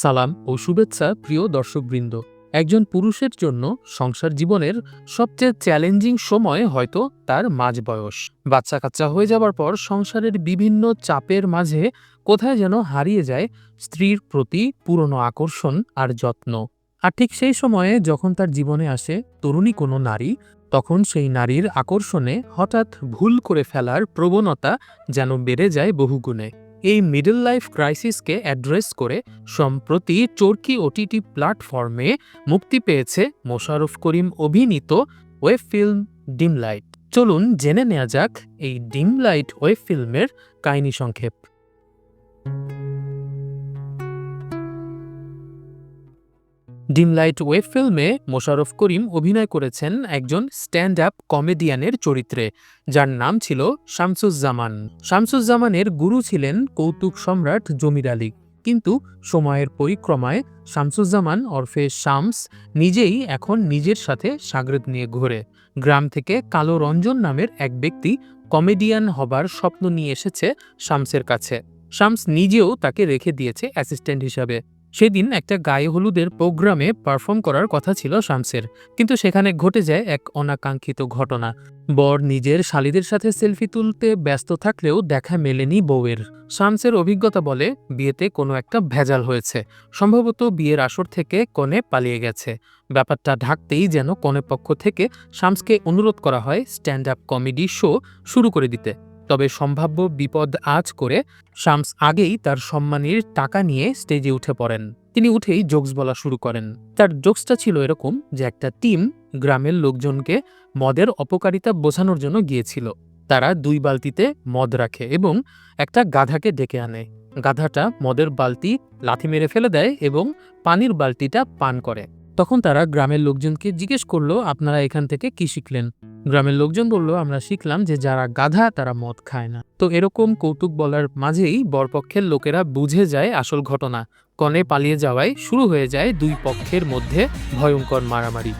সালাম ও শুভেচ্ছা প্রিয় দর্শকবৃন্দ। একজন পুরুষের জন্য সংসার জীবনের সবচেয়ে চ্যালেঞ্জিং সময় হয়তো তার মাঝ বয়স। বাচ্চা কাচ্চা হয়ে যাবার পর সংসারের বিভিন্ন চাপের মাঝে কোথায় যেন হারিয়ে যায় স্ত্রীর প্রতি পুরনো আকর্ষণ আর যত্ন। আর ঠিক সেই সময়ে যখন তার জীবনে আসে তরুণী কোনো নারী, তখন সেই নারীর আকর্ষণে হঠাৎ ভুল করে ফেলার প্রবণতা যেন বেড়ে যায় বহুগুণে। এই মিডল লাইফ ক্রাইসিসকে অ্যাড্রেস করে সম্প্রতি চরকি ওটিটি প্ল্যাটফর্মে মুক্তি পেয়েছে মোশাররফ করিম অভিনীত ওয়েব ফিল্ম ডিম লাইট। চলুন জেনে নেওয়া যাক এই ডিম লাইট ওয়েব ফিল্মের কাহিনী সংক্ষেপ। ডিম লাইট ওয়েব ফিল্মে মোশাররফ করিম অভিনয় করেছেন একজন স্ট্যান্ড আপ কমেডিয়ানের চরিত্রে, যার নাম ছিল শামসুজ্জামান। শামসুজ্জামানের গুরু ছিলেন কৌতুক সম্রাট জমির আলী, কিন্তু সময়ের পরিক্রমায় শামসুজ্জামান ওরফে শামস নিজেই এখন নিজের সাথে সাগরেদ নিয়ে ঘোরে। গ্রাম থেকে কালো রঞ্জন নামের এক ব্যক্তি কমেডিয়ান হবার স্বপ্ন নিয়ে এসেছে শামসের কাছে। শামস নিজেও তাকে রেখে দিয়েছে অ্যাসিস্ট্যান্ট হিসাবে। সেদিন একটা গায়ে হলুদের প্রোগ্রামে পারফর্ম করার কথা ছিল শামসের, কিন্তু সেখানে ঘটে যায় এক অনাকাঙ্ক্ষিত ঘটনা। বর নিজের শালীদের সাথে সেলফি তুলতে ব্যস্ত থাকলেও দেখা মেলেনি বউয়ের। শামসের অভিজ্ঞতা বলে বিয়েতে কোনো একটা ভেজাল হয়েছে, সম্ভবত বিয়ের আসর থেকে কনে পালিয়ে গেছে। ব্যাপারটা ঢাকতেই যেন কনে পক্ষ থেকে শামসকে অনুরোধ করা হয় স্ট্যান্ড আপ কমেডি শো শুরু করে দিতে। তবে সম্ভাব্য বিপদ আঁচ করে শামস আগেই তার সম্মানীর টাকা নিয়ে স্টেজে উঠে পড়েন। তিনি উঠেই জোকস বলা শুরু করেন। তার জোকসটা ছিল এরকম যে একটা টিম গ্রামের লোকজনকে মদের অপকারিতা বোঝানোর জন্য গিয়েছিল। তারা 2 বালতিতে মদ রাখে এবং একটা গাধাকে ডেকে আনে। গাধাটা মদের বালতি লাথি মেরে ফেলে দেয় এবং পানির বালতিটা পান করে। তখন তারা গ্রামের লোকজনকে জিজ্ঞেস করলো, আপনারা এখান থেকে কি শিখলেন? গ্রামের লোকজন বলল, আমরা শিখলাম যে যারা গাধা তারা মদ খায় না। তো এরকম কৌতুক বলার মাঝেই বরপক্ষের লোকেরা বুঝে যায় আসল ঘটনা। কনে পালিয়ে যাওয়ায় শুরু হয়ে যায় 2 পক্ষের মধ্যে ভয়ঙ্কর মারামারি।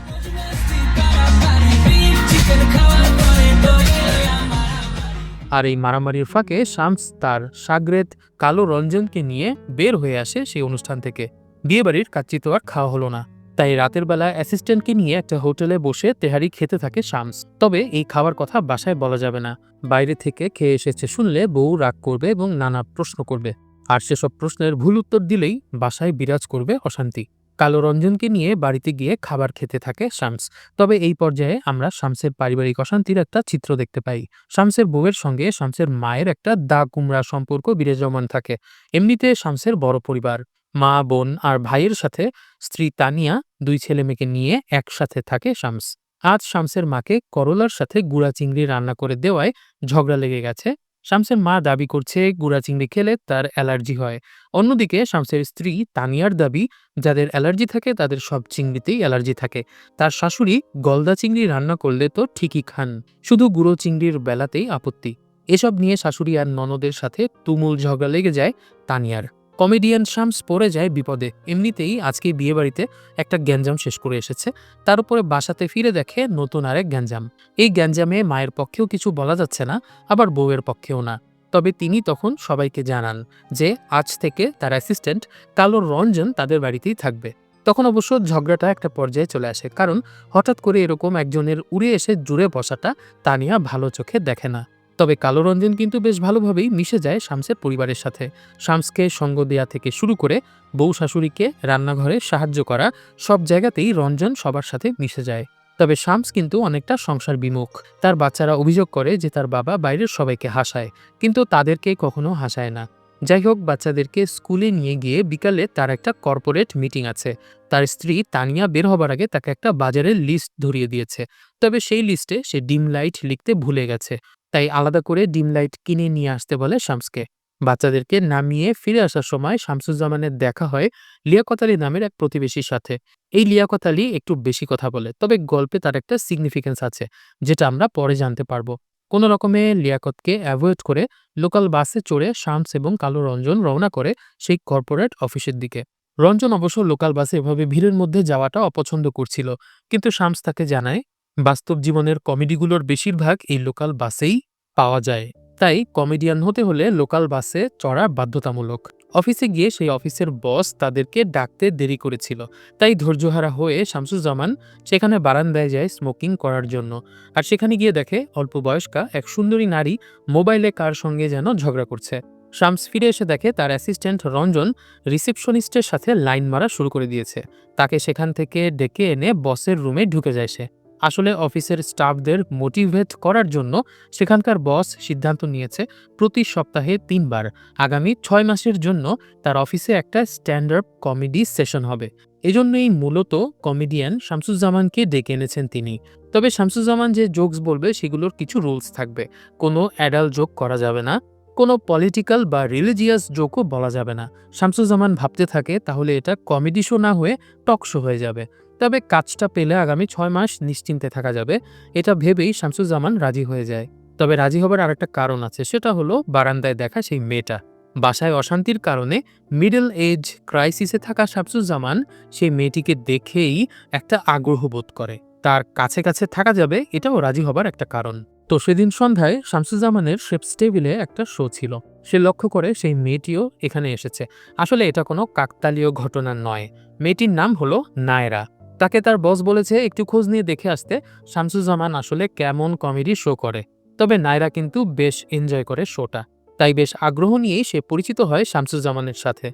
আর এই মারামারির ফাঁকে শামস তার সাগরেদ কালো রঞ্জনকে নিয়ে বের হয়ে আসে সেই অনুষ্ঠান থেকে। বিয়েবাড়ির কাচ্চি তো আর খাওয়া হলো না, তাই রাতের বেলা অ্যাসিস্ট্যান্টকে নিয়ে একটা হোটেলে বসে তেহারি খেতে থাকে শামস। তবে এই খাওয়ার কথা বাসায় বলা যাবে না, বাইরে থেকে খেয়ে এসেছে শুনলে বউ রাগ করবে এবং নানা প্রশ্ন করবে, আর সেসব প্রশ্নের ভুল উত্তর দিলেই বাসায় বিরাজ করবে অশান্তি। কালো রঞ্জনকে নিয়ে বাড়িতে গিয়ে খাবার খেতে থাকে শামস। তবে এই পর্যায়ে আমরা শামসের পারিবারিক অশান্তির একটা চিত্র দেখতে পাই। শামসের বউয়ের সঙ্গে শামসের মায়ের একটা দা কুমড়া সম্পর্ক বিরাজমান থাকে। এমনিতে শামসের বড় পরিবার, মা, বোন আর ভাইয়ের সাথে স্ত্রী তানিয়া, 2 ছেলে মেয়েকে নিয়ে একসাথে থাকে শামস। আজ শামসের মাকে করলার সাথে গুড়া চিংড়ি রান্না করে দেওয়ায় ঝগড়া লেগে গেছে। শামসের মা দাবি করছে গুড়া চিংড়ি খেলে তার অ্যালার্জি হয়। অন্যদিকে শামসের স্ত্রী তানিয়ার দাবি, যাদের অ্যালার্জি থাকে তাদের সব চিংড়িতেই অ্যালার্জি থাকে। তার শাশুড়ি গলদা চিংড়ি রান্না করলে তো ঠিকই খান, শুধু গুঁড়ো চিংড়ির বেলাতেই আপত্তি। এসব নিয়ে শাশুড়ি আর ননদের সাথে তুমুল ঝগড়া লেগে যায় তানিয়ার। কমেডিয়ান শামস পড়ে যায় বিপদে। এমনিতেই আজকে বিয়েবাড়িতে একটা গ্যাঞ্জাম শেষ করে এসেছে, তার উপরে বাসাতে ফিরে দেখে নতুন আরেক গ্যাঞ্জাম। এই গ্যাঞ্জামে মায়ের পক্ষেও কিছু বলা যাচ্ছে না, আবার বউয়ের পক্ষেও না। তবে তিনি তখন সবাইকে জানান যে আজ থেকে তার অ্যাসিস্ট্যান্ট কালো রঞ্জন তাদের বাড়িতেই থাকবে। তখন অবশ্য ঝগড়াটা একটা পর্যায়ে চলে আসে, কারণ হঠাৎ করে এরকম একজনের উড়ে এসে জুড়ে বসাটা তানিয়া ভালো চোখে দেখে না। তবে কালো রঞ্জন কিন্তু বেশ ভালোভাবেই মিশে যায় শামসের পরিবারের সাথে। শামসকে সঙ্গ দেয়া থেকে শুরু করে বউ শাশুড়িকে রান্নাঘরে সাহায্য করা, সব জায়গাতেই রঞ্জন সবার সাথে মিশে যায়। তবে শামস কিন্তু অনেকটা সংসার বিমুখ। তার বাচ্চারা অভিযোগ করে যে তার বাবা বাইরের সবাইকে হাসায়, কিন্তু তাদেরকে কখনো হাসায় না। যাই হোক, বাচ্চাদেরকে স্কুলে নিয়ে গিয়ে বিকালে তার একটা কর্পোরেট মিটিং আছে। তার স্ত্রী তানিয়া বের হবার আগে তাকে একটা বাজারের লিস্ট ধরিয়ে দিয়েছে। তবে সেই লিস্টে সে ডিম লাইট লিখতে ভুলে গেছে, তাই আলাদা করে ডিম লাইট কিনে নিয়ে আসতে বলে শামসকে। বাচ্চাদেরকে নামিয়ে ফিরে আসার সময় শামসুজ্জামানের দেখা হয় লিয়াকত আলী নামের এক প্রতিবেশীর সাথে। এই লিয়াকত আলী একটু বেশি কথা বলে, তবে গল্পে তার একটা সিগনিফিকেন্স আছে, যেটা আমরা পরে জানতে পারবো। কোনো রকমে লিয়াকতকে অ্যাভয়েড করে লোকাল বাসে চড়ে শামস এবং কালো রঞ্জন রওনা করে সেই কর্পোরেট অফিসের দিকে। রঞ্জন অবশ্য লোকাল বাসে এভাবে ভিড়ের মধ্যে যাওয়াটা অপছন্দ করছিল, কিন্তু শামস তাকে জানায় বাস্তব জীবনের কমেডিগুলোর বেশিরভাগ এই লোকাল বাসেই পাওয়া যায়, তাই কমেডিয়ান হতে হলে লোকাল বাসে চড়া বাধ্যতামূলক। অফিসে গিয়ে সেই অফিসের বস তাদেরকে ডাকতে দেরি করেছিল, তাই ধৈর্যহারা হয়ে শামসুজ্জামান সেখানে বারান্দায় যায় স্মোকিং করার জন্য। আর সেখানে গিয়ে দেখে অল্প বয়স্কা এক সুন্দরী নারী মোবাইলে কার সঙ্গে যেন ঝগড়া করছে। শামস ফিরে এসে দেখে তার অ্যাসিস্ট্যান্ট রঞ্জন রিসেপশনিস্টের সাথে লাইন মারা শুরু করে দিয়েছে। তাকে সেখান থেকে ডেকে এনে বসের রুমে ঢুকে যায় সে। আসলে অফিসের স্টাফদের মোটিভেট করার জন্য সেখানকার বস সিদ্ধান্ত নিয়েছে প্রতি সপ্তাহে ৩ বার আগামী ৬ মাসের জন্য তার অফিসে একটা স্ট্যান্ড-আপ কমেডি সেশন হবে। এজন্যই মূলত কমেডিয়ান শামসুজ্জামানকে ডেকে এনেছেন তিনি। তবে শামসুজ্জামান যে জোকস বলবে সেগুলোর কিছু রুলস থাকবে। কোনো অ্যাডাল্ট জোক করা যাবে না, কোনো পলিটিক্যাল বা রিলিজিয়াস জোকও বলা যাবে না। শামসুজ্জামান ভাবতে থাকে তাহলে এটা কমেডি শো না হয়ে টক শো হয়ে যাবে। তবে কাজটা পেলে আগামী ৬ মাস নিশ্চিন্তে থাকা যাবে, এটা ভেবেই শামসুজ্জামান রাজি হয়ে যায়। তবে রাজি হবার আরেকটা কারণ আছে, সেটা হলো বারান্দায় দেখা সেই মেয়েটা। বাসায় অশান্তির কারণে মিডল এজ ক্রাইসিসে থাকা শামসুজ্জামান সেই মেয়েটিকে দেখেই একটা আগ্রহ বোধ করে। তার কাছে কাছে থাকা যাবে, এটাও রাজি হবার একটা কারণ। তো সেদিন সন্ধ্যায় শামসুজ্জামানের শেপস টেবিলে একটা শো ছিল। সে লক্ষ্য করে সেই মেয়েটিও এখানে এসেছে। আসলে এটা কোনো কাকতালীয় ঘটনা নয়। মেয়েটির নাম হলো নায়রা। তাকে তার বস বলেছে একটু খোঁজ নিয়ে দেখে আসতে শামসুজ্জামান আসলে কেমন কমেডি শো করে। তবে নায়রা কিন্তু বেশ এনজয় করে শোটা, তাই বেশ আগ্রহ নিয়েই সে পরিচিত হয় শামসুজ্জামানের সাথে।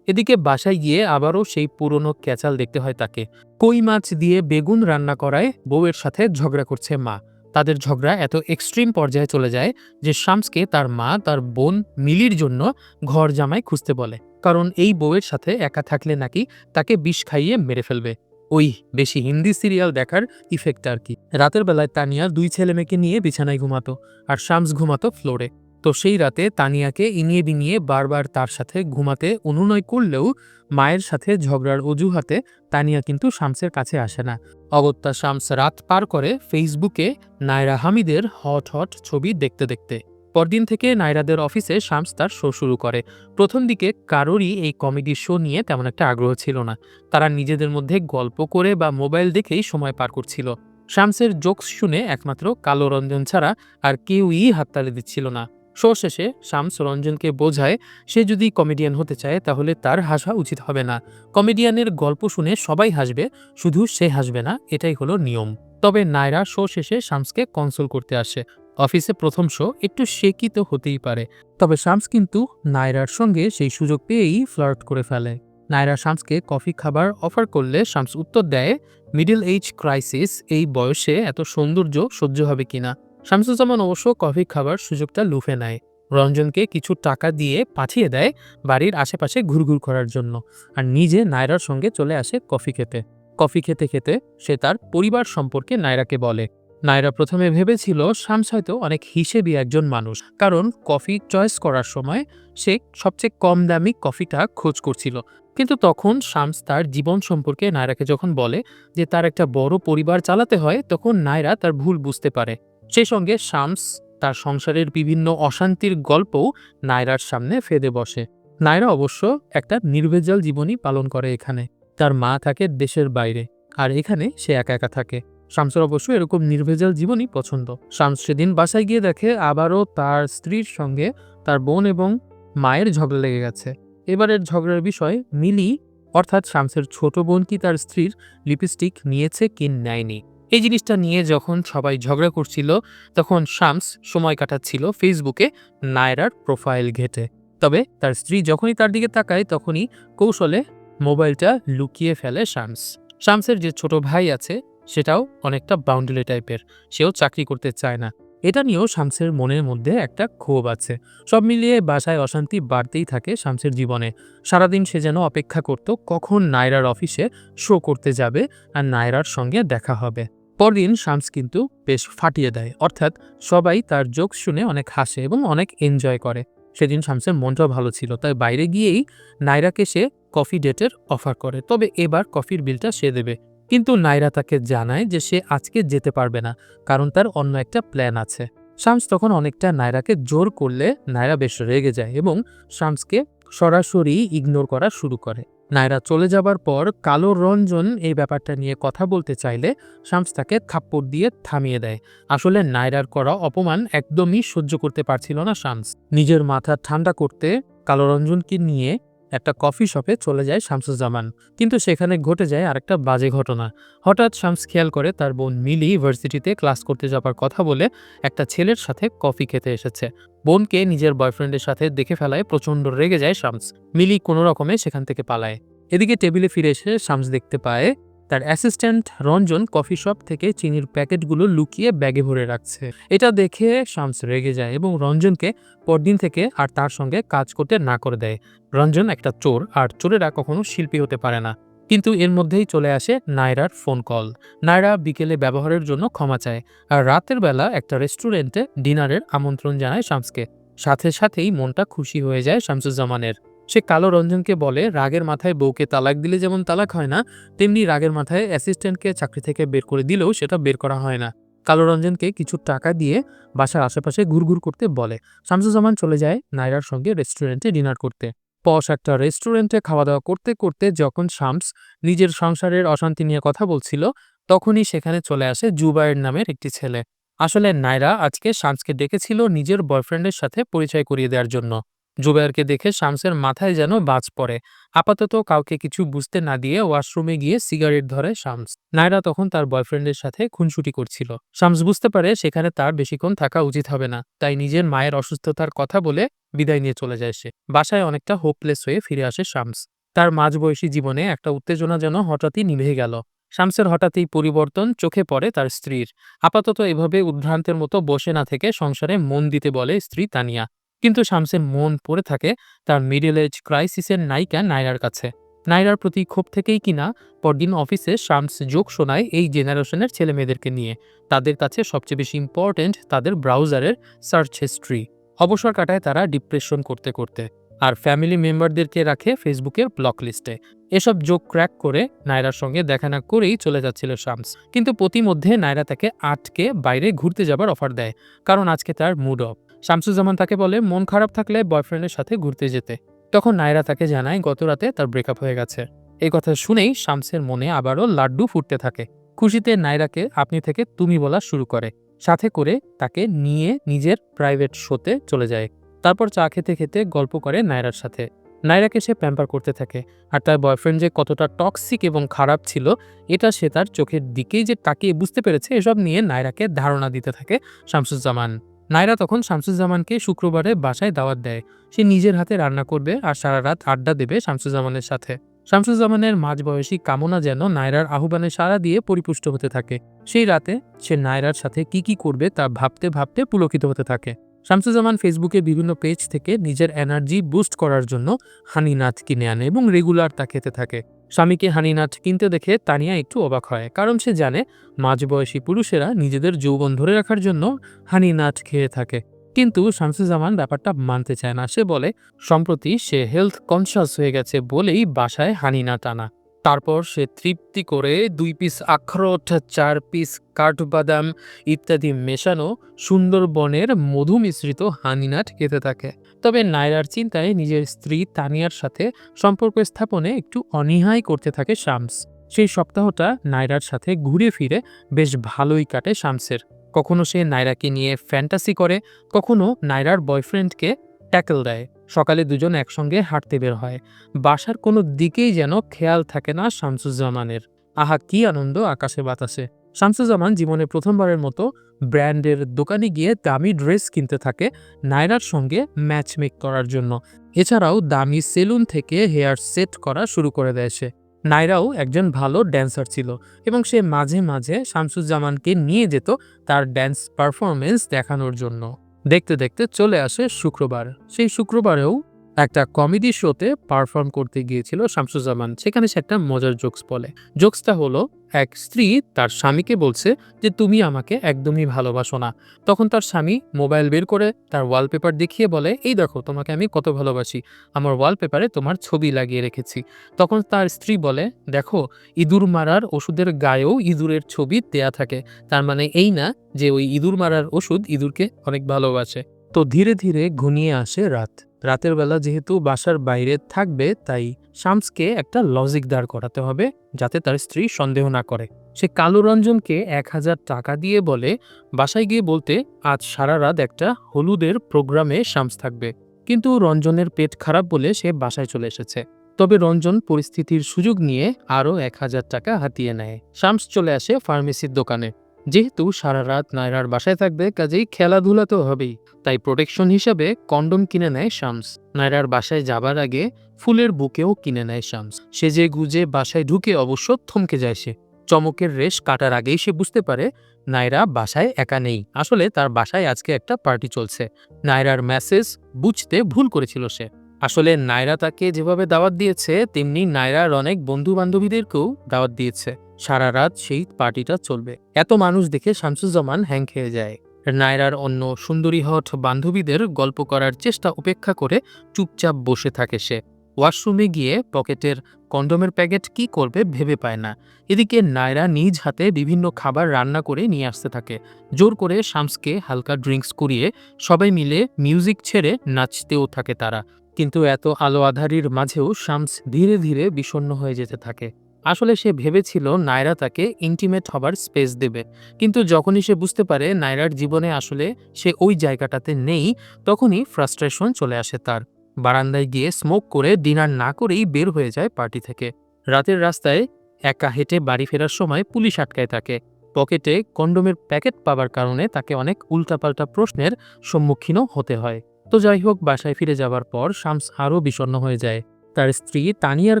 এদিকে বাসায় গিয়ে আবারও সেই পুরনো ক্যাচাল দেখতে হয় তাকে। কই মাছ দিয়ে বেগুন রান্না করায় বউয়ের সাথে ঝগড়া করছে মা। তাদের ঝগড়া এত এক্সট্রিম পর্যায়ে চলে যায় যে শামসকে তার মা তার বোন মিলির জন্য ঘর জামাই খুঁজতে বলে, কারণ এই বউয়ের সাথে একা থাকলে নাকি তাকে বিষ খাইয়ে মেরে ফেলবে। ওই বেশি হিন্দি সিরিয়াল দেখার ইফেক্ট আর কি। রাতের বেলায় তানিয়া ২ ছেলে মেয়েকে নিয়ে বিছানায় ঘুমাতো, আর শামস ঘুমাতো ফ্লোরে। তো সেই রাতে তানিয়াকে ইনিয়ে বিনিয়ে বারবার তার সাথে ঘুমাতে অনুনয় করলেও মায়ের সাথে ঝগড়ার অজুহাতে তানিয়া কিন্তু শামসের কাছে আসে না। অগত্যা শামস রাত পার করে ফেসবুকে নায়রা হামিদের হট হট ছবি দেখতে দেখতে। পরদিন থেকে নায়রাদের অফিসে শামস তার শো শুরু করে। প্রথম দিকে কারোরই এই কমেডি শো নিয়ে তেমন একটা আগ্রহ ছিল না। তারা নিজেদের মধ্যে গল্প করে বা মোবাইল দেখেই সময় পার করছিল। শামসের জোকস শুনে একমাত্র কালো রঞ্জন ছাড়া আর কেউই হাততালি দিচ্ছিল না। শো শেষে শামস রঞ্জনকে বোঝায় সে যদি কমেডিয়ান হতে চায় তাহলে তার হাসা উচিত হবে না। কমেডিয়ানের গল্প শুনে সবাই হাসবে, শুধু সে হাসবে না, এটাই হলো নিয়ম। তবে নায়রা শো শেষে শামসকে কনসোল করতে আসে। অফিসে প্রথম শো, একটু শেকি তো হতেই পারে। তবে শামস কিন্তু নায়রার সঙ্গে সেই সুযোগ পেয়েই ফ্লার্ট করে ফেলে। নায়রা শামসকে কফি খাবার অফার করলে শামস উত্তর দেয় মিডল এজ ক্রাইসিস, এই বয়সে এত সৌন্দর্য সহ্য হবে কিনা। শামসুজ্জামান অবশ্য কফি খাবার সুযোগটা লুফে নেয়। রঞ্জনকে কিছু টাকা দিয়ে পাঠিয়ে দেয় বাড়ির আশেপাশে ঘুরঘুর করার জন্য, আর নিজে নায়রার সঙ্গে চলে আসে কফি খেতে। কফি খেতে খেতে সে তার পরিবার সম্পর্কে নায়রাকে বলে। নায়রা প্রথমে ভেবেছিল শামস হয়তো অনেক হিসেবি একজন মানুষ, কারণ কফি চয়েস করার সময় সে সবচেয়ে কম দামি কফিটা খোঁজ করছিল। কিন্তু তখন শামস তার জীবন সম্পর্কে নায়রাকে যখন বলে যে তার একটা বড় পরিবার চালাতে হয়, তখন নায়রা তার ভুল বুঝতে পারে। সেই সঙ্গে শামস তার সংসারের বিভিন্ন অশান্তির গল্পও নায়রার সামনে ফেদে বসে। নায়রা অবশ্য একটা নির্ভেজাল জীবনই পালন করে এখানে। তার মা থাকে দেশের বাইরে, আর এখানে সে একা একা থাকে। শামসের অবশ্য এরকম নির্ভেজাল জীবনই পছন্দ। শামস সেদিন বাসায় গিয়ে দেখে আবারও তার স্ত্রীর সঙ্গে তার বোন এবং মায়ের ঝগড়া লেগে গেছে। এবারের ঝগড়ার বিষয় মিলি, অর্থাৎ শামসের ছোট বোন কি তার স্ত্রীর লিপস্টিক নিয়েছে কি নেয়নি, এই জিনিসটা নিয়ে যখন সবাই ঝগড়া করছিল তখন শামস সময় কাটাচ্ছিল ফেসবুকে নায়রার প্রোফাইল ঘেঁটে। তবে তার স্ত্রী যখনই তার দিকে তাকায় তখনই কৌশলে মোবাইলটা লুকিয়ে ফেলে শামস। শামসের যে ছোট ভাই আছে সেটাও অনেকটা বাউন্ডুলে টাইপের, সেও চাকরি করতে চায় না। এটা নিয়েও শামসের মনের মধ্যে একটা ক্ষোভ আছে। সব মিলিয়ে বাসায় অশান্তি বাড়তেই থাকে শামসের জীবনে। সারাদিন সে যেন অপেক্ষা করত কখন নায়রার অফিসে শো করতে যাবে আর নায়রার সঙ্গে দেখা হবে। পরদিন শামস কিন্তু বেশ ফাটিয়ে দেয়, অর্থাৎ সবাই তার জোক শুনে অনেক হাসে এবং অনেক এনজয় করে। সেদিন শামসের মনটাও ভালো ছিল, তাই বাইরে গিয়েই নায়রাকে সে কফি ডেটের অফার করে। তবে এবার কফির বিলটা সে দেবে। কিন্তু নায়রা তাকে জানায় যে সে আজকে যেতে পারবে না, কারণ তার অন্য একটা প্ল্যান আছে। শামস তখন অনেকটা নায়রাকে জোর করলে নায়রা বেশ রেগে যায় এবং শামসকে সরাসরি ইগনোর করা শুরু করে। নায়রা চলে যাবার পর কালো রঞ্জন এই ব্যাপারটা নিয়ে কথা বলতে চাইলে শামস তাকে থাপ্পড় দিয়ে থামিয়ে দেয়। আসলে নায়রার করা অপমান একদমই সহ্য করতে পারছিল না শামস। নিজের মাথা ঠান্ডা করতে কালো রঞ্জনকে নিয়ে একটা কফি শপে চলে যায় শামসুজ্জামান। কিন্তু সেখানে ঘটে যায় আরেকটা বাজে ঘটনা। হঠাৎ শামস খেয়াল করে তার বোন মিলি ভার্সিটিতে ক্লাস করতে যাবার কথা বলে একটা ছেলের সাথে কফি খেতে এসেছে। বোনকে নিজের বয়ফ্রেন্ডের সাথে দেখে ফেলায় প্রচণ্ড রেগে যায় শামস। মিলি কোনো রকমে সেখান থেকে পালায়। এদিকে টেবিলে ফিরে এসে শামস দেখতে পায় তার অ্যাসিস্ট্যান্ট রঞ্জন কফি শপ থেকে চিনির প্যাকেটগুলো লুকিয়ে ব্যাগে ভরে রাখছে। এটা দেখে শামস রেগে যায় এবং রঞ্জনকে পরদিন থেকে আর তার সঙ্গে কাজ করতে না করে দেয়। রঞ্জন একটা চোর, আর চোরেরা কখনো শিল্পী হতে পারে না। কিন্তু এর মধ্যেই চলে আসে নায়রার ফোন কল। নায়রা বিকেলে ব্যবহারের জন্য ক্ষমা চায়, আর রাতের বেলা একটা রেস্টুরেন্টে ডিনারের আমন্ত্রণ জানায় শামসকে। সাথে সাথেই মনটা খুশি হয়ে যায় শামসুজ্জামানের। সে কালো রঞ্জনকে বলে, রাগের মাথায় বউকে তালাক দিলে যেমন তালাক হয় না, তেমনি রাগের মাথায় অ্যাসিস্ট্যান্টকে চাকরি থেকে বের করে দিলেও সেটা বের করা হয় না। কালো রঞ্জনকে কিছু টাকা দিয়ে বাসার আশেপাশে ঘুরঘুর করতে বলে। শামসুজ্জামান চলে যায় নায়রার সঙ্গে রেস্টুরেন্টে ডিনার করতে। পশ একটা রেস্টুরেন্টে খাওয়া দাওয়া করতে করতে যখন শামস নিজের সংসারের অশান্তি নিয়ে কথা বলছিল, তখনই সেখানে চলে আসে জুবায়ের নামের একটি ছেলে। আসলে নায়রা আজকে শামসকে ডেকেছিল নিজের বয়ফ্রেন্ডের সাথে পরিচয় করিয়ে দেওয়ার জন্য। জুবায়েরকে দেখে শামসের মাথায় যেন বাজ পড়ে। আপাতত কাউকে কিছু বুঝতে না দিয়ে ওয়াশরুমে গিয়ে সিগারেট ধরে শামস। নায়রা তখন তার বয়ফ্রেন্ডের সাথে খুনসুটি করছিল। শামস বুঝতে পারে সেখানে তার বেশিক্ষণ থাকা উচিত হবে না, তাই নিজের মায়ের অসুস্থতার কথা বলে বিদায় নিয়ে চলে যায় সে। বাসায় অনেকটা হোপলেস হয়ে ফিরে আসে শামস। তার মাঝবয়সী জীবনে একটা উত্তেজনা যেন হঠাৎই নিভে গেল। শামসের হঠাৎই পরিবর্তন চোখে পড়ে তার স্ত্রীর। আপাতত এভাবে উদ্ভ্রান্তের মতো বসে না থেকে সংসারে মন দিতে বলে স্ত্রী তানিয়া। কিন্তু শামসের মন পড়ে থাকে তার মিডল এজ ক্রাইসিসের নায়িকা নায়রার কাছে। নায়রার প্রতি ক্ষোভ থেকেই কিনা পরদিন অফিসে শামস জোক শোনায় এই জেনারেশনের ছেলে মেয়েদেরকে নিয়ে। তাদের কাছে সবচেয়ে বেশি ইম্পর্টেন্ট তাদের ব্রাউজারের সার্চ হিস্ট্রি। অবসর কাটায় তারা ডিপ্রেশন করতে করতে, আর ফ্যামিলি মেম্বারদেরকে রাখে ফেসবুকের ব্লক লিস্টে। এসব জোক ক্র্যাক করে নায়রার সঙ্গে দেখা না করেই চলে যাচ্ছিল শামস। কিন্তু প্রতিমধ্যে নায়রা তাকে আটকে বাইরে ঘুরতে যাবার অফার দেয়, কারণ আজকে তার মুড অফ। শামসুজ্জামান তাকে বলে মন খারাপ থাকলে বয়ফ্রেন্ডের সাথে ঘুরতে যেতে। তখন নায়রা তাকে জানায় গতরাতে তার ব্রেকআপ হয়ে গেছে। এই কথা শুনেই শামসের মনে আবারও লাড্ডু ফুটতে থাকে। খুশিতে নায়রাকে আপনি থেকে তুমি বলা শুরু করে, সাথে করে তাকে নিয়ে নিজের প্রাইভেট শোতে চলে যায়। তারপর চা খেতে খেতে গল্প করে নায়রার সাথে। নায়রাকে সে প্যাম্পার করতে থাকে, আর তার বয়ফ্রেন্ড যে কতটা টক্সিক এবং খারাপ ছিল এটা সে তার চোখের দিকেই যে তাকিয়ে বুঝতে পেরেছে। এসব নিয়ে নায়রাকে ধারণা দিতে থাকে শামসুজ্জামান। নায়রা তখন শামসুজ্জামানকে শুক্রবারে বাসায় দাওয়াত দেয়। সে নিজের হাতে রান্না করবে আর সারা রাত আড্ডা দেবে শামসুজ্জামানের সাথে। শামসুজ্জামানের মাঝবয়সী কামনা যেন নায়রার আহ্বানে সাড়া দিয়ে পরিপুষ্ট হতে থাকে। সেই রাতে সে নায়রার সাথে কি করবে তা ভাবতে ভাবতে পুলকিত হতে থাকে। শামসুজ্জামান ফেসবুকে বিভিন্ন পেজ থেকে নিজের এনার্জি বুস্ট করার জন্য হানিনাট কিনে আনে এবং রেগুলার তা খেতে থাকে। স্বামীকে হানিনাট কিনতে দেখে তানিয়া একটু অবাক হয়, কারণ সে জানে মাঝবয়সী পুরুষেরা নিজেদের যৌবন ধরে রাখার জন্য হানিনাট খেয়ে থাকে। কিন্তু শামসুজ্জামান ব্যাপারটা মানতে চায় না। সে বলে সম্প্রতি সে হেলথ কনসিয়াস হয়ে গেছে বলেই বাসায় হানিনাট আনা। তারপর সে তৃপ্তি করে 2 পিস আখরোট, 4 পিস কাঠবাদাম ইত্যাদি মেশানো সুন্দরবনের মধু মিশ্রিত হানিনাট খেতে থাকে। তবে নায়রার চিন্তায় নিজের স্ত্রী তানিয়ার সাথে সম্পর্ক স্থাপনে একটু অনীহাই করতে থাকে শামস। সেই সপ্তাহটা নায়রার সাথে ঘুরে ফিরে বেশ ভালোই কাটে শামসের। কখনো সে নায়রাকে নিয়ে ফ্যান্টাসি করে, কখনো নায়রার বয়ফ্রেন্ডকে ট্যাকল দেয়। সকালে দুজন একসঙ্গে হাঁটতে বের হয়। বাসার কোনো দিকেই যেন খেয়াল থাকে না শামসুজ্জামানের। আহা কি আনন্দ আকাশে বাতাসে! শামসুজ্জামান জীবনে প্রথমবারের মতো ব্র্যান্ডের দোকানে গিয়ে দামি ড্রেস কিনতে থাকে নায়রার সঙ্গে ম্যাচমেক করার জন্য। এছাড়াও দামি সেলুন থেকে হেয়ার সেট করা শুরু করে দেয় সে। নায়রাও একজন ভালো ড্যান্সার ছিল এবং সে মাঝে মাঝে শামসুজ্জামানকে নিয়ে যেত তার ড্যান্স পারফরমেন্স দেখানোর জন্য। দেখতে দেখতে চলে আসে শুক্রবার। সেই শুক্রবারেও একটা কমেডি শোতে পারফর্ম করতে গিয়েছিল শামসুজ্জামান। সেখানে সে একটা মজার জোকস বলে। জোকসটা হলো, এক স্ত্রী তার স্বামীকে বলছে যে তুমি আমাকে একদমই ভালোবাসো না। তখন তার স্বামী মোবাইল বের করে তার ওয়ালপেপার দেখিয়ে বলে, এই দেখো তোমাকে আমি কত ভালোবাসি, আমার ওয়ালপেপারে তোমার ছবি লাগিয়ে রেখেছি। তখন তার স্ত্রী বলে, দেখো ইঁদুর মারার ওষুধের গায়েও ইঁদুরের ছবি দেয়া থাকে, তার মানে এই না যে ওই ইঁদুর মারার ওষুধ ইঁদুরকে অনেক ভালোবাসে। তো ধীরে ধীরে ঘনিয়ে আসে রাত। রাতের বেলা যেহেতু বাসার বাইরে থাকবে, তাই শামসকে একটা লজিক দাঁড় করাতে হবে যাতে তার স্ত্রী সন্দেহ না করে। সে কালু রঞ্জনকে ১,০০০ টাকা দিয়ে বলে বাসায় গিয়ে বলতে আজ সারা রাত একটা হলুদের প্রোগ্রামে শামস থাকবে। কিন্তু রঞ্জনের পেট খারাপ বলে সে বাসায় চলে এসেছে। তবে রঞ্জন পরিস্থিতির সুযোগ নিয়ে আরও ১,০০০ টাকা হাতিয়ে নেয়। শামস চলে আসে ফার্মেসির দোকানে। যেহেতু সারা রাত নায়রার বাসায় থাকবে, কাজেই খেলাধুলা তো হবেই। তাই প্রোটেকশন হিসাবে কন্ডোম কিনে নেয় শামস। নায়রার বাসায় যাবার আগে ফুলের বুকেও কিনে নেয় শামস। সেজে গুজে বাসায় ঢুকে অবশ্য থমকে যায় সে। চমকের রেশ কাটার আগেই সে বুঝতে পারে নায়রা বাসায় একা নেই। আসলে তার বাসায় আজকে একটা পার্টি চলছে। নায়রার মেসেজ বুঝতে ভুল করেছিল সে। আসলে নায়রা তাকে যেভাবে দাওয়াত দিয়েছে, তেমনি নায়রার অনেক বন্ধু বান্ধবীদেরকেও দাওয়াত দিয়েছে। সারা রাত সেই পার্টিটা চলবে। এত মানুষ দেখে শামসুজ্জামান হ্যাং খেয়ে যায়। নায়রার অন্য সুন্দরী হট বান্ধবীদের গল্প করার চেষ্টা উপেক্ষা করে চুপচাপ বসে থাকে সে। ওয়াশরুমে গিয়ে পকেটের কন্ডোমের প্যাকেট কি করবে ভেবে পায় না। এদিকে নায়রা নিজ হাতে বিভিন্ন খাবার রান্না করে নিয়ে আসতে থাকে। জোর করে শামসকে হালকা ড্রিঙ্কস করিয়ে সবাই মিলে মিউজিক ছেড়ে নাচতেও থাকে তারা। কিন্তু এত আলো আঁধারির মাঝেও শামস ধীরে ধীরে বিষণ্ণ হয়ে যেতে থাকে। আসলে সে ভেবেছিল নায়রা তাকে ইন্টিমেট হবার স্পেস দেবে। কিন্তু যখনই সে বুঝতে পারে নায়রার জীবনে আসলে সে ওই জায়গাটাতে নেই, তখনই ফ্রাস্ট্রেশন চলে আসে তার। বারান্দায় গিয়ে স্মোক করে ডিনার না করেই বের হয়ে যায় পার্টি থেকে। রাতের রাস্তায় একা হেঁটে বাড়ি ফেরার সময় পুলিশ আটকায় তাকে। পকেটে কন্ডোমের প্যাকেট পাবার কারণে তাকে অনেক উল্টাপাল্টা প্রশ্নের সম্মুখীনও হতে হয়। তো যাই হোক, বাসায় ফিরে যাবার পর শামস আরও বিষণ্ণ হয়ে যায়। তার স্ত্রী তানিয়ার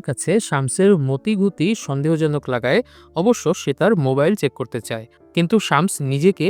কাছে শামসের মতিগতি সন্দেহজনক লাগায়। অবশ্য সে তার মোবাইল চেক করতে চায়। কিন্তু শামস নিজেকে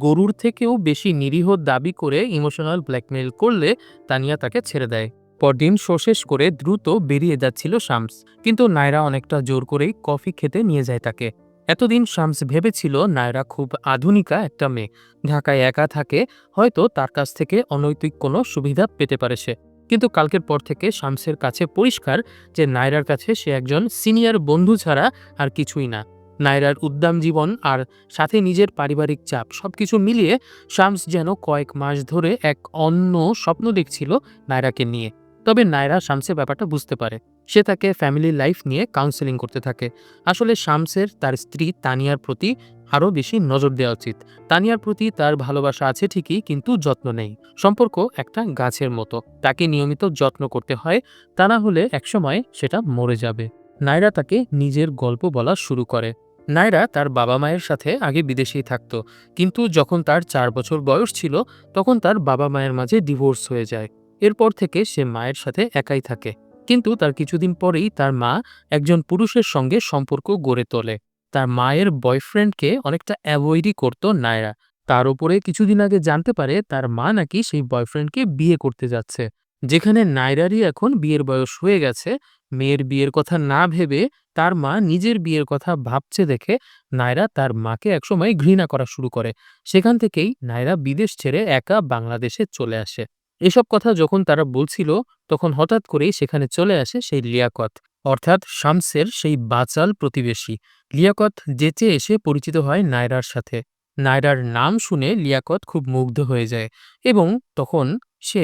গরুর থেকেও বেশি নিরীহ দাবি করে ইমোশনাল ব্ল্যাকমেইল করলে তানিয়া তাকে ছেড়ে দেয়। পরদিন শো শেষ করে দ্রুত বেরিয়ে যাচ্ছিল শামস। কিন্তু নায়রা অনেকটা জোর করেই কফি খেতে নিয়ে যায় তাকে। এতদিন শামস ভেবেছিল নায়রা খুব আধুনিকা একটা মেয়ে, ঢাকায় একা থাকে, হয়তো তার কাছ থেকে অনৈতিক কোনো সুবিধা পেতে পারে সে। কিন্তু কালকের পর থেকে শামসের কাছে পরিষ্কার যে নায়রার কাছে সে একজন সিনিয়র বন্ধু ছাড়া আর কিছুই না। নায়রার উদ্দাম জীবন আর সাথে নিজের পারিবারিক চাপ সবকিছু মিলিয়ে শামস যেন কয়েক মাস ধরে এক অন্য স্বপ্ন দেখছিল নায়রাকে নিয়ে। তবে নায়রা শামসের ব্যাপারটা বুঝতে পারে। সে তাকে ফ্যামিলি লাইফ নিয়ে কাউন্সেলিং করতে থাকে। আসলে শামসের তার স্ত্রী তানিয়ার প্রতি আরও বেশি নজর দেওয়া উচিত। তানিয়ার প্রতি তার ভালোবাসা আছে ঠিকই, কিন্তু যত্ন নেই। সম্পর্ক একটা গাছের মতো, তাকে নিয়মিত যত্ন করতে হয়, তা না হলে একসময় সেটা মরে যাবে। নায়রা তাকে নিজের গল্প বলা শুরু করে। নায়রা তার বাবা মায়ের সাথে আগে বিদেশেই থাকত, কিন্তু যখন তার ৪ বছর বয়স ছিল তখন তার বাবা মায়ের মাঝে ডিভোর্স হয়ে যায়। এরপর থেকে সে মায়ের সাথে একাই থাকে। কিন্তু তার কিছুদিন পরেই তার মা একজন পুরুষের সঙ্গে সম্পর্ক গড়ে তোলে। তার মায়ের বয়ফ্রেন্ডকে অনেকটা অ্যাভয়েডই করত নায়রা। তার উপরে কিছুদিন আগে জানতে পারে তার মা নাকি সেই বয়ফ্রেন্ডকে বিয়ে করতে যাচ্ছে। যেখানে নায়রারই এখন বিয়ের বয়স হয়ে গেছে, মেয়ের বিয়ের কথা না ভেবে তার মা নিজের বিয়ের কথা ভাবছে দেখে নায়রা তার মাকে একসময় ঘৃণা করা শুরু করে। সেখান থেকেই নায়রা বিদেশ ছেড়ে একা বাংলাদেশে চলে আসে। এসব কথা যখন তারা বলছিল, তখন হঠাৎ করেই সেখানে চলে আসে সেই লিয়াকত, অর্থাৎ শামসের সেই বাচাল প্রতিবেশী। লিয়াকত যেচে এসে পরিচিত হয় নায়রার সাথে। নায়রার নাম শুনে লিয়াকত খুব মুগ্ধ হয়ে যায় এবং তখন সে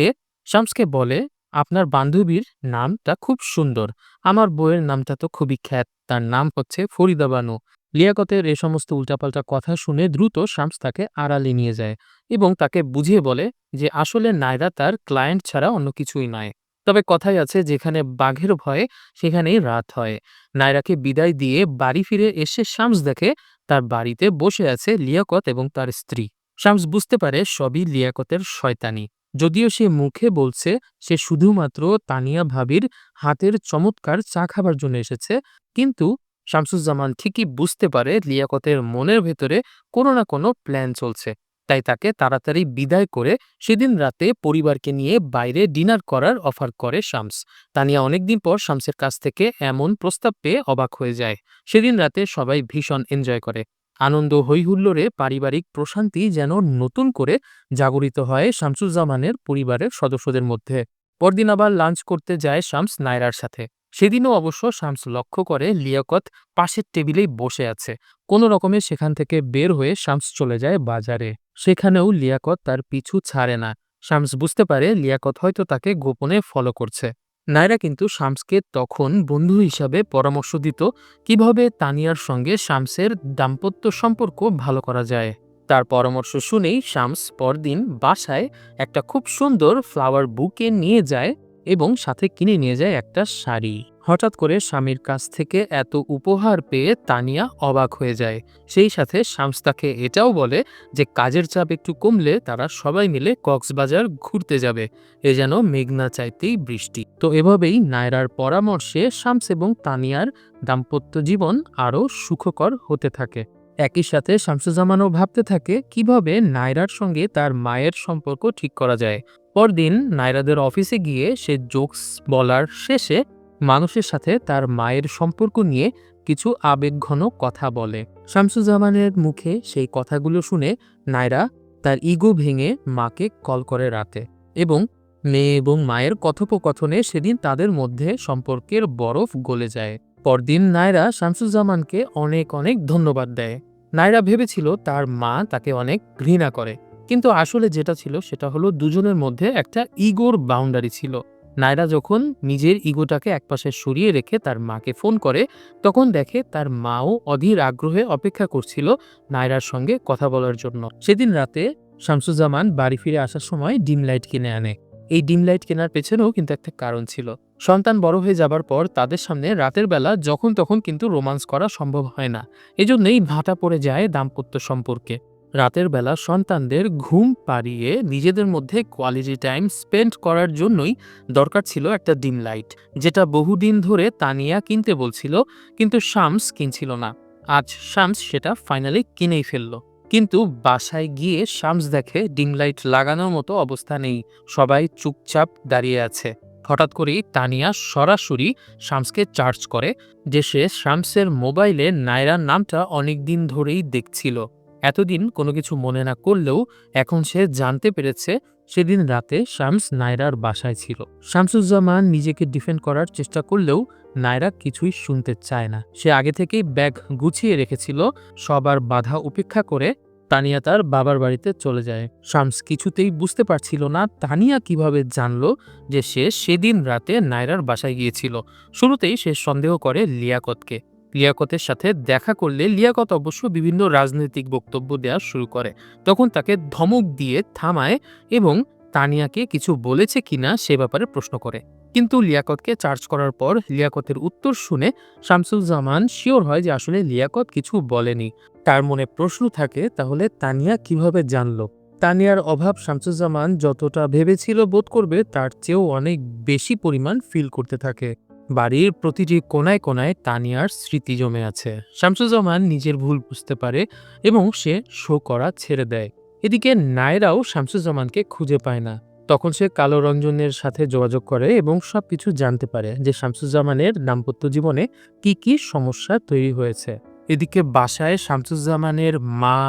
শামসকে বলে, আপনার বান্ধবীর নামটা খুব সুন্দর। আমার বউয়ের নামটা তো খুবই খ্যাত, তার নাম হচ্ছে ফরিদা বানু। লিয়াকতের এ সমস্ত উল্টাপাল্টা কথা শুনে দ্রুত শামস তাকে আড়ালে নিয়ে যায় এবং তাকে বুঝিয়ে বলে যে আসলে নায়রা তার ক্লায়েন্ট ছাড়া অন্য কিছুই নয়। তবে কথাই আছে, যেখানে বাঘের ভয়ে সেখানেই রাত হয়। নায়রাকে বিদায় দিয়ে বাড়ি ফিরে এসে শামস দেখে তার বাড়িতে বসে আছে লিয়াকত এবং তার স্ত্রী। শামস বুঝতে পারে সবই লিয়াকতের শয়তানি। যদিও সে মুখে বলছে সে শুধুমাত্র তানিয়া ভাবির হাতের চমৎকার চা খাবার জন্য এসেছে, কিন্তু শামসুজ্জামান ঠিকই বুঝতে পারে লিয়াকতের মনের ভেতরে কোনো না কোনো প্ল্যান চলছে। তাই তাকে তাড়াতাড়ি বিদায় করে সেদিন রাতে পরিবারকে নিয়ে বাইরে ডিনার করার অফার করে শামস। তানিয়া অনেকদিন পর শামসের কাছ থেকে এমন প্রস্তাব পেয়ে অবাক হয়ে যায়। সেদিন রাতে সবাই ভীষণ এনজয় করে। আনন্দ হৈহুল্লোড়ে পারিবারিক প্রশান্তি যেন নতুন করে জাগরিত হয় শামসুজ্জামানের পরিবারের সদস্যদের মধ্যে। পরদিন আবার লাঞ্চ করতে যায় শামস নায়রার সাথে। সেদিনও অবশ্য শামস লক্ষ্য করে লিয়াকত পাশের টেবিলেই বসে আছে। কোনো রকমে সেখান থেকে বের হয়ে শামস চলে যায় বাজারে। সেখানেও লিয়াকত তার পিছু ছাড়ে না। শামস বুঝতে পারে লিয়াকত হয়তো তাকে গোপনে ফলো করছে। নায়রা কিন্তু শামসকে তখন বন্ধু হিসাবে পরামর্শ দিত কিভাবে তানিয়ার সঙ্গে শামসের দাম্পত্য সম্পর্ক ভালো করা যায়। তার পরামর্শ শুনেই শামস পরদিন বাসায় একটা খুব সুন্দর ফ্লাওয়ার বুকে নিয়ে যায় এবং সাথে কিনে নিয়ে যায় একটা শাড়ি। হঠাৎ করে স্বামীর কাছ থেকে এত উপহার পেয়ে তানিয়া অবাক হয়ে যায়। সেই সাথে শামস তাকে এটাও বলে যে কাজের চাপ একটু কমলে তারা সবাই মিলে কক্সবাজার ঘুরতে যাবে। এ যেন মেঘনা চাইতেই বৃষ্টি। তো এভাবেই নায়রার পরামর্শে শামস এবং তানিয়ার দাম্পত্য জীবন আরও সুখকর হতে থাকে। একই সাথে শামসুজ্জামানও ভাবতে থাকে কিভাবে নায়রার সঙ্গে তার মায়ের সম্পর্ক ঠিক করা যায়। পরদিন নায়রাদের অফিসে গিয়ে সে জোকস বলার শেষে মানুষের সাথে তার মায়ের সম্পর্ক নিয়ে কিছু আবেগঘন কথা বলে। শামসুজ্জামানের মুখে সেই কথাগুলো শুনে নায়রা তার ইগো ভেঙে মাকে কল করে রাতে, এবং মেয়ে এবং মায়ের কথোপকথনে সেদিন তাদের মধ্যে সম্পর্কের বরফ গলে যায়। পরদিন নায়রা শামসুজ্জামানকে অনেক অনেক ধন্যবাদ দেয়। নায়রা ভেবেছিল তার মা তাকে অনেক ঘৃণা করে, কিন্তু আসলে যেটা ছিল সেটা হলো দুজনের মধ্যে একটা ইগোর বাউন্ডারি ছিল। নায়রা যখন নিজের ইগোটাকে একপাশে সরিয়ে রেখে তার মাকে ফোন করে, তখন দেখে তার মাও অধীর আগ্রহে অপেক্ষা করছিল নায়রার সঙ্গে কথা বলার জন্য। সেদিন রাতে শামসুজ্জামান বাড়ি ফিরে আসার সময় ডিম লাইট কিনে আনে। এই ডিম লাইট কেনার পেছনেও কিন্তু একটা কারণ ছিল। সন্তান বড় হয়ে যাবার পর তাদের সামনে রাতের বেলা যখন তখন কিন্তু রোমান্স করা সম্ভব হয় না। এজন্যই ভাটা পড়ে যায় দাম্পত্য সম্পর্কে। রাতের বেলা সন্তানদের ঘুম পাড়িয়ে নিজেদের মধ্যে কোয়ালিটি টাইম স্পেন্ড করার জন্যই দরকার ছিল একটা ডিম লাইট, যেটা বহুদিন ধরে তানিয়া কিনতে বলছিল, কিন্তু শামস কিনছিল না। আজ শামস সেটা ফাইনালি কিনেই ফেলল। কিন্তু বাসায় গিয়ে শামস দেখে ডিম লাইট লাগানোর মতো অবস্থা নেই, সবাই চুপচাপ দাঁড়িয়ে আছে। হঠাৎ করেই তানিয়া সরাসরি শামসকে চার্জ করে যে সে শামসের মোবাইলে নায়রার নামটা অনেকদিন ধরেই দেখছিল। এতদিন কোনো কিছু মনে না করলেও এখন সে জানতে পেরেছে সেদিন রাতে শামস নায়রার বাসায় ছিল। শামসুজ্জামান নিজেকে ডিফেন্ড করার চেষ্টা করলেও নায়রা কিছুই শুনতে চায় না। সে আগে থেকেই ব্যাগ গুছিয়ে রেখেছিল। সবার বাধা উপেক্ষা করে তানিয়া তার বাবার বাড়িতে চলে যায়। শামস কিছুতেই বুঝতে পারছিল না তানিয়া কিভাবে জানলো যে সে সেদিন রাতে নায়রার বাসায় গিয়েছিল। শুরুতেই সে সন্দেহ করে লিয়াকতকে। লিয়াকতের সাথে দেখা করলে লিয়াকত অবশ্য বিভিন্ন রাজনৈতিক বক্তব্য দেওয়া শুরু করে। তখন তাকে ধমক দিয়ে থামায় এবং তানিয়াকে কিছু বলেছে কিনা সে ব্যাপারে প্রশ্ন করে। কিন্তু লিয়াকতকে চার্জ করার পর লিয়াকতের উত্তর শুনে শামসুজ্জামান শিওর হয় যে আসলে লিয়াকত কিছু বলেনি। তার মনে প্রশ্ন থাকে, তাহলে তানিয়া কিভাবে জানলো? তানিয়ার অভাব শামসুজ্জামান যতটা ভেবেছিল বোধ করবে তার চেয়েও অনেক বেশি পরিমাণ ফিল করতে থাকে। বাড়ির প্রতিটি কোনায় কোনায় তানিয়ার স্মৃতি জমে আছে। শামসুজ্জামান নিজের ভুল বুঝতে পারে এবং সে শো করা ছেড়ে দেয়। এদিকে নায়রাও শামসুজ্জামানকে খুঁজে পায় না। তখন সে কালো রঞ্জনের সাথে যোগাযোগ করে এবং সবকিছু জানতে পারে যে শামসুজ্জামানের দাম্পত্য জীবনে কি কি সমস্যা তৈরি হয়েছে। এদিকে বাসায় শামসুজ্জামানের মা,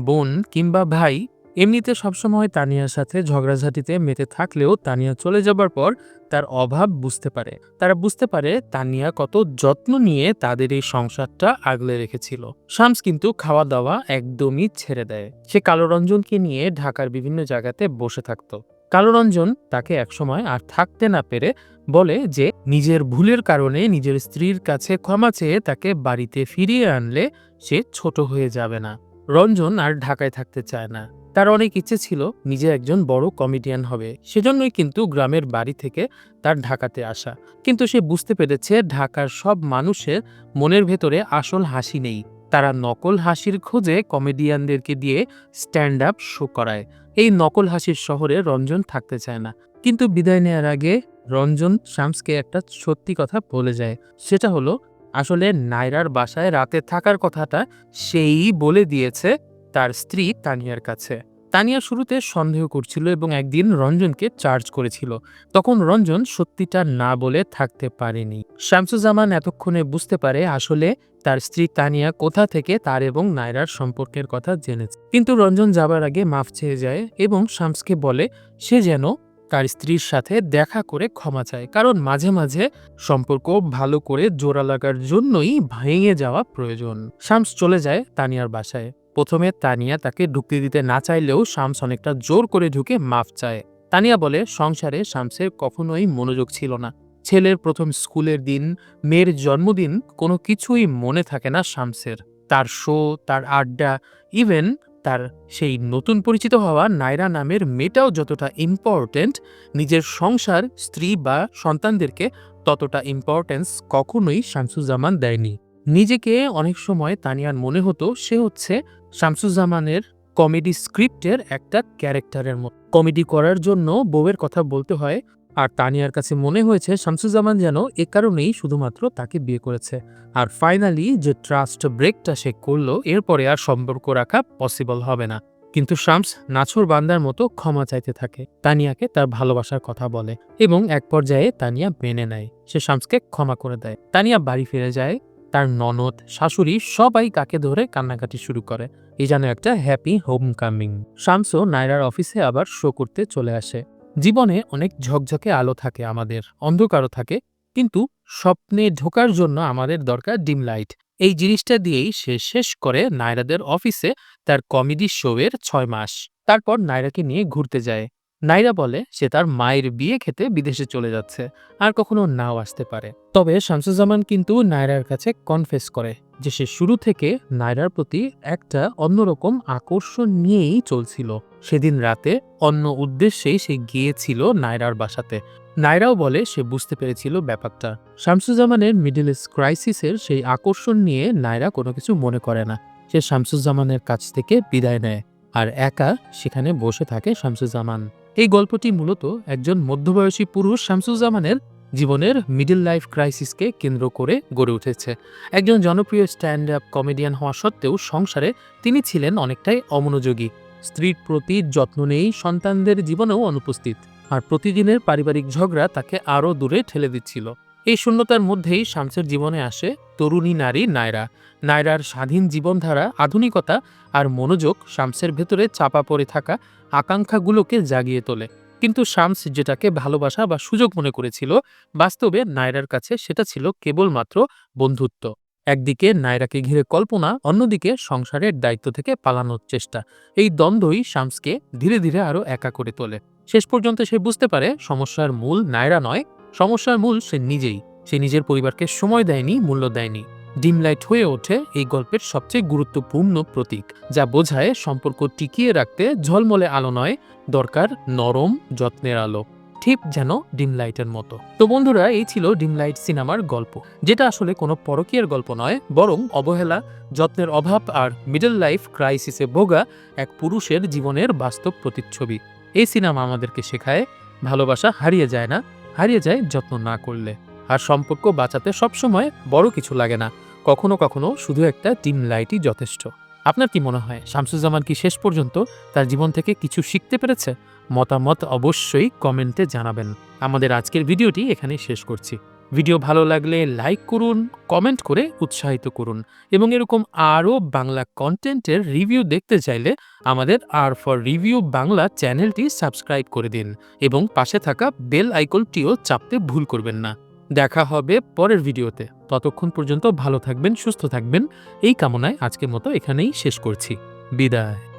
বোন কিংবা ভাই এমনিতে সবসময় তানিয়ার সাথে ঝগড়াঝাটিতে মেতে থাকলেও তানিয়া চলে যাবার পর তার অভাব বুঝতে পারে। তারা বুঝতে পারে তানিয়া কত যত্ন নিয়ে তাদের এই সংসারটা আগলে রেখেছিল। শামস কিন্তু খাওয়া দাওয়া একদমই ছেড়ে দেয়। সে কালো রঞ্জনকে নিয়ে ঢাকার বিভিন্ন জায়গাতে বসে থাকতো। কালো রঞ্জন তাকে একসময় আর থাকতে না পেরে বলে যে নিজের ভুলের কারণে নিজের স্ত্রীর কাছে ক্ষমা চেয়ে তাকে বাড়িতে ফিরিয়ে আনলে সে ছোট হয়ে যাবে না। রঞ্জন আর ঢাকায় থাকতে চায় না। তার অনেক ইচ্ছে ছিল নিজে একজন বড় কমেডিয়ান হবে, সেজন্যই কিন্তু গ্রামের বাড়ি থেকে তার ঢাকাতে আসা। কিন্তু সে বুঝতে পেরেছে ঢাকার সব মানুষের মনের ভেতরে আসল হাসি নেই। তারা নকল হাসির খোঁজে কমেডিয়ানদেরকে দিয়ে স্ট্যান্ড আপ শো করায়। এই নকল হাসির শহরে রঞ্জন থাকতে চায় না। কিন্তু বিদায় নেওয়ার আগে রঞ্জন শামসকে একটা সত্যি কথা বলে যায়। সেটা হলো আসলে নায়রার বাসায় রাতে থাকার কথাটা সেই বলে দিয়েছে তার স্ত্রী তানিয়ার কাছে। তানিয়া শুরুতে সন্দেহ করছিল এবং একদিন রঞ্জনকে চার্জ করেছিল। তখন রঞ্জন সত্যিটা না বলে থাকতে পারেনি। শামসুজ্জামান এতক্ষণে বুঝতে পারে আসলে তার স্ত্রী তানিয়া কোথা থেকে তার এবং নায়রার সম্পর্কের কথা জেনেছে। কিন্তু রঞ্জন যাবার আগে মাফ চেয়ে যায় এবং শামসকে বলে সে যেন তার স্ত্রীর সাথে দেখা করে ক্ষমা চায়, কারণ মাঝে মাঝে সম্পর্ক ভালো করে জোড়া লাগার জন্যই ভেঙে যাওয়া প্রয়োজন। শামস চলে যায় তানিয়ার বাসায়। প্রথমে তানিয়া তাকে ঢুকতে দিতে না চাইলেও শামস অনেকটা জোর করে ঢুকে মাফ চায়। তানিয়া বলে সংসারে শামসের কখনোই মনোযোগ ছিল না। ছেলের প্রথম স্কুলের দিন, মেয়ের জন্মদিন, কোনো কিছুই মনে থাকে না শামসের। তার শো, তার আড্ডা, ইভেন তার সেই নতুন পরিচিত হওয়া নায়রা নামের মেয়েটাও যতটা ইম্পর্ট্যান্ট, নিজের সংসার, স্ত্রী বা সন্তানদেরকে ততটা ইম্পর্টেন্স কখনোই শামসুজ্জামান দেয়নি। নিজেকে অনেক সময় তানিয়ার মনে হতো সে হচ্ছে শামসুজ্জামানের কমেডি স্ক্রিপ্টের একটা ক্যারেক্টারের মতো। কমেডি করার জন্য বউয়ের কথা বলতে হয়, আর তানিয়ার কাছে মনে হয়েছে শামসুজ্জামান যেন এ কারণেই শুধুমাত্র তাকে বিয়ে করেছে। আর ফাইনালি যে ট্রাস্ট ব্রেকটা সে করলো, এরপরে আর সম্পর্ক রাখা পসিবল হবে না। কিন্তু শামস নাছোড় বান্দার মতো ক্ষমা চাইতে থাকে, তানিয়াকে তার ভালোবাসার কথা বলে এবং এক পর্যায়ে তানিয়া মেনে নেয়। সে শামসকে ক্ষমা করে দেয়। তানিয়া বাড়ি ফিরে যায়। তার ননদ, শাশুড়ি সবাই কাকে ধরে কান্নাকাটি শুরু করে। এই যেন একটা হ্যাপি হোম কামিং। শামসও নায়রার অফিসে আবার শো করতে চলে আসে। জীবনে অনেক ঝকঝকে আলো থাকে, আমাদের অন্ধকারও থাকে, কিন্তু স্বপ্নে ঢোকার জন্য আমাদের দরকার ডিম লাইট। এই জিনিসটা দিয়েই সে শেষ করে নায়রাদের অফিসে তার কমেডি শো এর ৬ মাস। তারপর নায়রাকে নিয়ে ঘুরতে যায়। নায়রা বলে সে তার মায়ের বিয়ে খেতে বিদেশে চলে যাচ্ছে, আর কখনো নাও আসতে পারে। তবে শামসুজ্জামান কিন্তু নায়রার কাছে কনফেস করে যে সে শুরু থেকে নায়রার প্রতি একটা অন্যরকম আকর্ষণ নিয়েই চলছিল। সেদিন রাতে অন্য উদ্দেশ্যেই সে গিয়েছিল নায়রার বাসাতে। নায়রাও বলে সে বুঝতে পেরেছিল ব্যাপারটা। শামসুজ্জামানের মিডল ইস্ট ক্রাইসিসের সেই আকর্ষণ নিয়ে নায়রা কোনো কিছু মনে করে না। সে শামসুজ্জামানের কাছ থেকে বিদায় নেয়, আর একা সেখানে বসে থাকে শামসুজ্জামান। এই গল্পটি মূলত একজন মধ্যবয়সী পুরুষ শামসুজ্জামানের জীবনের মিডল লাইফ ক্রাইসিসকে কেন্দ্র করে গড়ে উঠেছে। একজন জনপ্রিয় স্ট্যান্ড আপ কমেডিয়ান হওয়া সত্ত্বেও সংসারে তিনি ছিলেন অনেকটাই অমনোযোগী। স্ত্রীর প্রতি যত্ন নেই, সন্তানদের জীবনেও অনুপস্থিত, আর প্রতিদিনের পারিবারিক ঝগড়া তাকে আরও দূরে ঠেলে দিচ্ছিল। এই শূন্যতার মধ্যেই শামসের জীবনে আসে তরুণী নারী নায়রা। নায়রার স্বাধীন জীবনধারা, আধুনিকতা আর মনোযোগ শামসের ভেতরে চাপা পড়ে থাকা আকাঙ্ক্ষাগুলোকে জাগিয়ে তোলে। কিন্তু শামস যেটাকে ভালোবাসা বা সুযোগ মনে করেছিল, বাস্তবে নায়রার কাছে সেটা ছিল কেবলমাত্র বন্ধুত্ব। একদিকে নায়রাকে ঘিরে কল্পনা, অন্যদিকে সংসারের দায়িত্ব থেকে পালানোর চেষ্টা। এই দ্বন্দ্বই শামসকে ধীরে ধীরে আরও একা করে তোলে। শেষ পর্যন্ত সে বুঝতে পারে সমস্যার মূল নায়রা নয়, সমস্যার মূল সে নিজেই। সে নিজের পরিবারকে সময় দেয়নি, মূল্য দেয়নি। ডিম লাইট হয়ে ওঠে এই গল্পের সবচেয়ে গুরুত্বপূর্ণ প্রতীক, যা বোঝায় সম্পর্ক টিকিয়ে রাখতে ঝলমলে আলো নয়, দরকার নরম যত্নের আলো, ঠিক যেন ডিম লাইটের মতো। তো বন্ধুরা, এই ছিল ডিম লাইট সিনেমার গল্প, যেটা আসলে কোনো পরকীয়ার গল্প নয়, বরং অবহেলা, যত্নের অভাব আর মিডল লাইফ ক্রাইসিসে ভোগা এক পুরুষের জীবনের বাস্তব প্রতিচ্ছবি। এই সিনেমা আমাদেরকে শেখায় ভালোবাসা হারিয়ে যায় না, হারিয়ে যায় যত্ন না করলে। আর সম্পর্ক বাঁচাতে সবসময় বড় কিছু লাগে না, কখনো কখনো শুধু একটা ডিম লাইটই যথেষ্ট। আপনার কি মনে হয়, শামসুজ্জামান কি শেষ পর্যন্ত তার জীবন থেকে কিছু শিখতে পেরেছে? মতামত অবশ্যই কমেন্টে জানাবেন। আমাদের আজকের ভিডিওটি এখানেই শেষ করছি। ভিডিও ভালো লাগলে লাইক করুন, কমেন্ট করে উৎসাহিত করুন, এবং এরকম আরও বাংলা কন্টেন্টের রিভিউ দেখতে চাইলে আমাদের আর ফর রিভিউ বাংলা চ্যানেলটি সাবস্ক্রাইব করে দিন এবং পাশে থাকা বেল আইকনটিও চাপতে ভুল করবেন না। দেখা হবে পরের ভিডিওতে। ততক্ষণ পর্যন্ত ভালো থাকবেন, সুস্থ থাকবেন, এই কামনায় আজকের মতো এখানেই শেষ করছি। বিদায়।